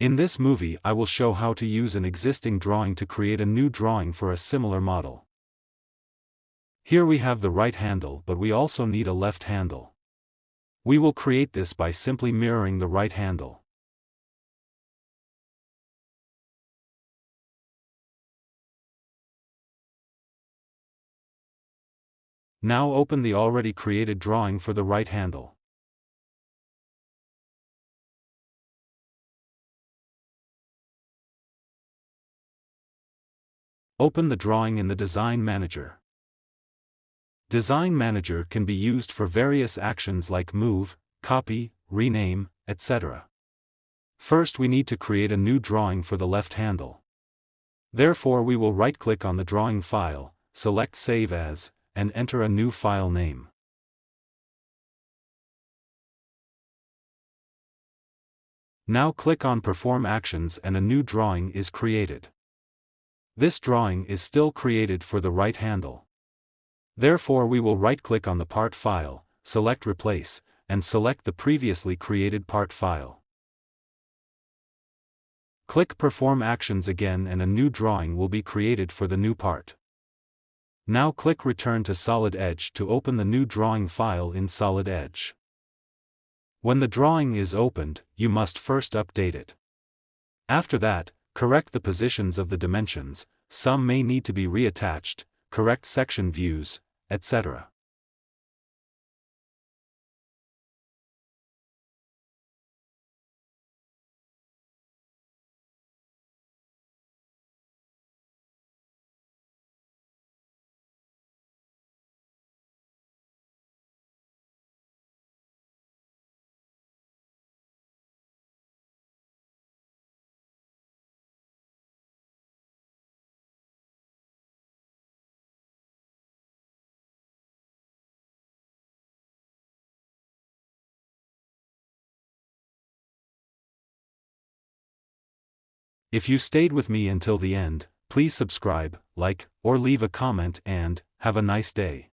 In this movie I will show how to use an existing drawing to create a new drawing for a similar model. Here we have the right handle, but we also need a left handle. We will create this by simply mirroring the right handle. Now open the already created drawing for the right handle. Open the drawing in the Design Manager. Design Manager can be used for various actions like move, copy, rename, etc. First we need to create a new drawing for the left handle. Therefore we will right-click on the drawing file, select Save As, and enter a new file name. Now click on Perform Actions and a new drawing is created. This drawing is still created for the right handle. Therefore we will right-click on the part file, select Replace, and select the previously created part file. Click Perform Actions again and a new drawing will be created for the new part. Now click Return to Solid Edge to open the new drawing file in Solid Edge. When the drawing is opened, you must first update it. After that, correct the positions of the dimensions, some may need to be reattached, correct section views, etc. If you stayed with me until the end, please subscribe, like, or leave a comment and, have a nice day.